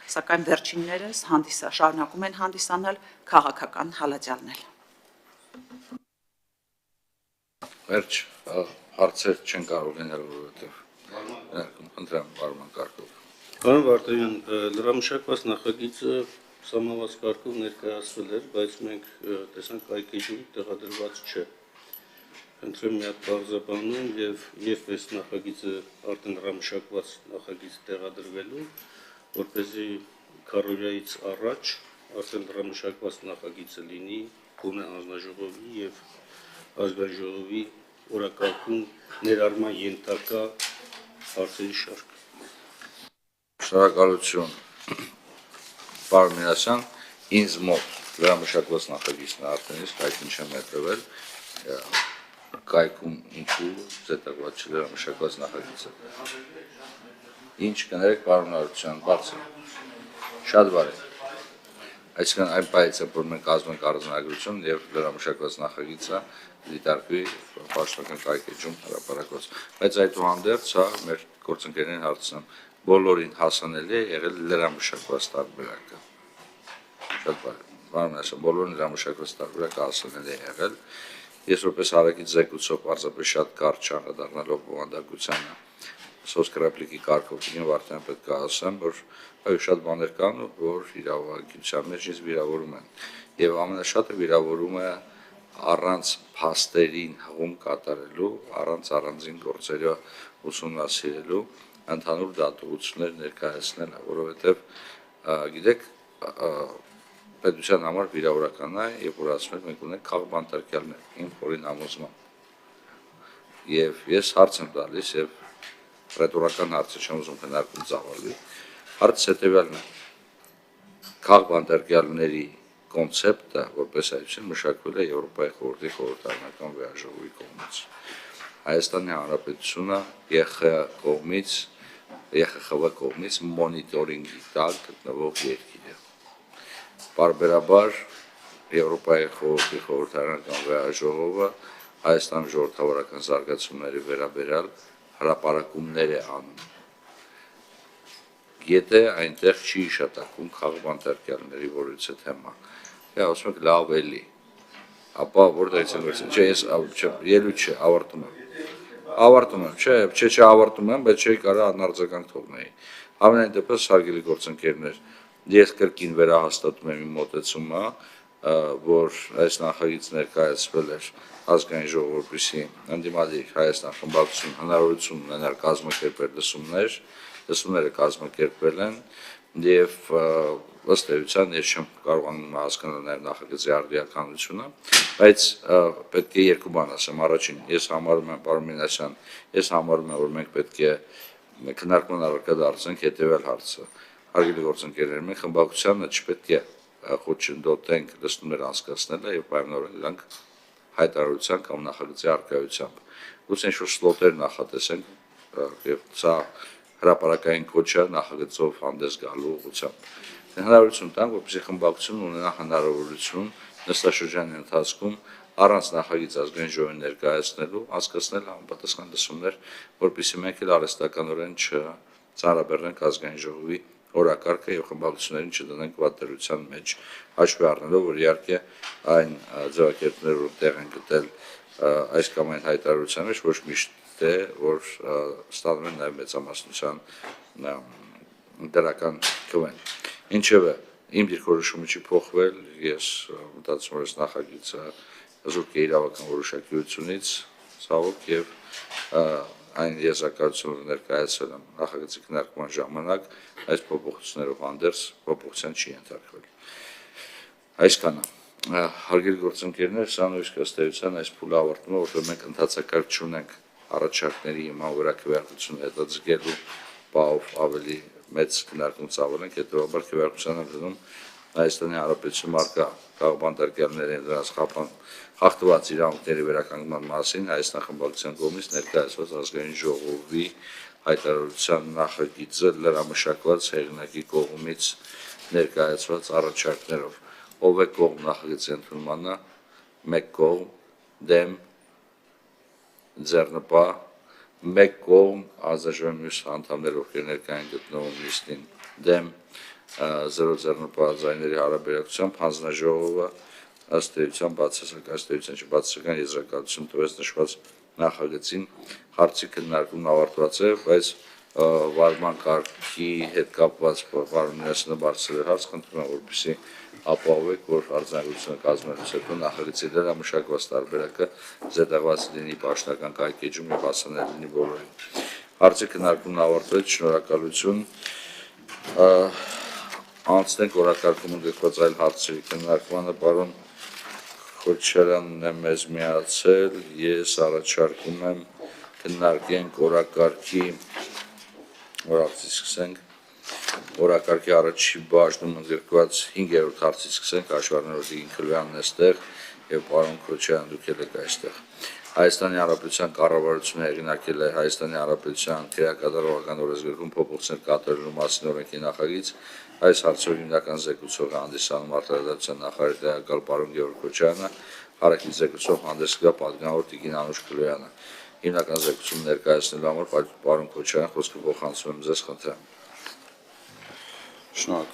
սակայն վերջիններս շարունակում են հանդիսանալ քաղաքական հալածյալներ։ Վերջ հարցեր չեն կարող լինել, որովհետև ընտրեմ բարման կարգով։ Պարոն Վարդանյան, լրամշակված նախագիծը սահմանված կարգով ներկայացվել էր, բայց մենք տեսանք այգեջում տեղադրված չէ։ Խնդրեմ մի հատ բարձրաբանում եւ այս նախագիծը արդեն լրամշակված նախագիծ տեղադրվելու, որպեսզի քառորյայից առաջ արդեն լրամշակված նախագիծը լինի գոնե հանձնաժողովի եւ ազգային ժողովի օրակարգում ներառման ենթակա հարցերի շարք։ Շնորհակալություն, պարոն Մինասյան, ինձ մոտ լրամշակված նախագիծն արդեն իսկ հայտնի չեմ հետևել, կայքում ինչու զետեղված չէ լրամշակված նախագիծը։ Ինչ կներեք, պարոն Արարության, բարձր, շատ բարի։ Այսինքն այն պայից է, որ մենք կազմում ենք առանձնահատկություն եւ լրամշակված նախագիծը դիտարկվի պաշտպանական կայքեջում հրապարակված։ Բայց այդուհանդերձ հա մեր գործընկերներին հարցնեմ, բոլորին հասանելի է եղել լրամշակված տարբերակը։ Շատ բարի։ Պարոն Մինասյան, բոլորին լրամշակված տարբերակը հասանելի է եղել։ Ես որպես հարակից զեկուցող պարզապես շատ կարճ չանդրադառնալով բովանդակությանը սոսկ ռեպլիկի կարգով ինձ Վարդանյան պետք է ասեմ, որ այո շատ բաներ կան, որ իրավագիտության մեջ ինձ վիրավորում են։ Եվ ամենաշատը վիրավորում է առանց փաստերին հղում կատարելու, առանց առանձին գործերը ուսումնասիրելու ընդհանուր դատողություններ ներկայացնելը, որովհետև գիտեք պետության համար վիրավորական է, երբ որ ասում եք մենք ունենք քաղբանտարկյալներ, իմ խորին համոզմամբ։ Եվ ես հարց եմ տալիս եւ ռետորական հարցը չեմ ուզում քննարկում ծավալվի։ Հարցը հետեւյալն է. քաղբանտարկյալների կոնցեպտը, որպես այդպես մշակվել է Եվրոպայի խորհրդի խորհրդարանական վեաժողովի կողմից։ Հայաստանի Հանրապետությունը ԵԽԽՎ կողմից մոնիտորինգի տակ գտնվող երկիր է։ Պարբերաբար Եվրոպայի խորհրդի խորհրդարանական վեաժողովը Հայաստանի ժողովրդավարական զարգացումների վերաբերյալ հրապարակումներ է անում։ Եթե այնտեղ չի իշտակում քաղբանտարկյալների որից է թեմա, ասում եք լավ էլի, ապա որտեղից են վերցնում, չէ, ես ելույթ չէ, ավարտում եմ, չէ, ավարտում եմ, բայց չէի կարող անարձագանք թողնեի։ Ամենայն դեպս հարգելի գործընկերներ, ես կրկին վերահաստատում եմ իմ մոտեցումը, որ այս նախագիծ ներկայացվել էր ազգային ժողովրդի ընդդիմադիր Հայաստան խմբակցություն հնարավորություն ունենալ կազմակերպել լսումները կազմակերպվել են եւ ըստ էության ես չեմ կարողանում հասկանալ նաեւ նախագծի արդիականությունը, բայց պետք է երկու բան ասեմ։ Առաջին, ես համարում եմ, պարոն Մինասյան, որ մենք պետք է քննարկման առարկա դարձնենք հետեւյալ հարցը։ Հարգելի գործընկերներ, մենք խմբակցությանը չպետք է խոչընդոտենք լսումներ անցկացնելը եւ պայմանավորենք դրանք հայտարարության կամ նախագծի առկայությամբ։ Գուցե ինչ-որ սլոտեր նախատեսենք եւ սա հրապարակային կոչը նախագծով հանդես գալու ուղղությամբ։ Հնարավորություն տանք, որպեսզի խմբակցությունն ունենա հնարավորություն նստաշրջանի ընթացքում առանց նախագիծ ազգային ժողովին ներկայացնելու անցկացնել համապատասխան լսումներ, որպեսզի մենք էլ արհեստականորեն չծանրաբեռնենք ազգային ժողովի օրակարգը եւ խմբակցություններին չդնենք վատտերության մեջ, հաշվի առնելով, որ իհարկե այն ձևակերպները, որ տեղ են գտել այս կամ այն հայտարարության մեջ, ոչ միշտ է, որ ստանում են նաեւ մեծամասնության դրական քվեն։ Ինչևէ, իմ դիրքորոշումը չի փոխվել, ես մտածում եմ, որ նախագիծը զուրկ է իրավական որոշակիությունից, ցավոք եւ այն եզրակացությունը ներկայացել եմ նախագծի քննարկման ժամանակ այս փոփոխություններով հանդերձ փոփոխության չի ենթարկվել։ Այսքանը հարգելի գործընկերներ, սա նույնիսկ ըստ էության այս փուլը ավարտվում է, որովհետեւ մենք ընդհանրակարգ չունենք առաջարկների հիման վրա քվեարկություն հետաձգելու բաղով ավելի մեծ քննարկում ծավալենք, հետեւաբար քվեարկության դնում Հայաստանի Հանրապետության մարգա քաղբանտարկյալների դրանց խախտված իրավունքների վերականգնման մասին Հայաստան խմբակցության կողմից ներկայացված ազգային ժողովի հայտարարության նախագիծը լրամշակված հեղինակի կողմից ներկայացված առաջարկներով։ Ով է կողմ նախագծի ընդունմանը, մեկ կողմ, դեմ, ձեռնպահ, մեկ կողմ, ազգաժողովի մյուս անդամներ, ովքեր ներկայ են գտնվում լիստին, դեմ, 0 հարաբերակցությամբ հանձնաժողովը ըստ էության բացասական եզրակացություն տվեց նշված նախագծին հարցի քննարկումն ավարտված է, բայց վարման կարգի հետ կապված պարոն Մինասյանը բարձրացրել հարց, խնդրում եմ որպեսզի ապահովեք, որ արձանագրությունը կազմելուց հետո նախագծի դրամշակված տարբերակը զետեղված լինի պաշտոնական կայքեջում եւ հասանելի լինի բոլորին։ Հարցի քննարկումն ավարտվեց, շնորհակալություն։ Անցնենք օրակարգում ընդգրկված այլ հարցերի քննարկմանը, պարոն Քոչարյանն է մեզ միացել, ես առաջարկում եմ քննարկենք օրակարգի առաջի բաժնում ընդգրկված 5-րդ հարցից սկսենք, Աշվարներով Ինքլյանն է այստեղ եւ պարոն Քոչարյան դուք եք այստեղ։ Հայաստանի Հանրապետության կառավարությունը հեղինակել է Հայաստանի Հանրապետության քրեակատարողական օրենսգրքում փոփոխություններ կատարելու մասին օրենքի նախագիծ, այս հարցով հիմնական զեկուցող հանդիսանում արտադրության նախարար տեղակալ պարոն Գևորգ Քոչարյանը, հարակից զեկուցող հանդես գա պատգամավոր Տիկին Անուշ Քլոյանը։ Հիմնական զեկուցում ներկայացնելու համար պարոն Քոչարյան խոսքը փոխանցում եմ ձեզ, խնդրեմ։ Շնորհակալ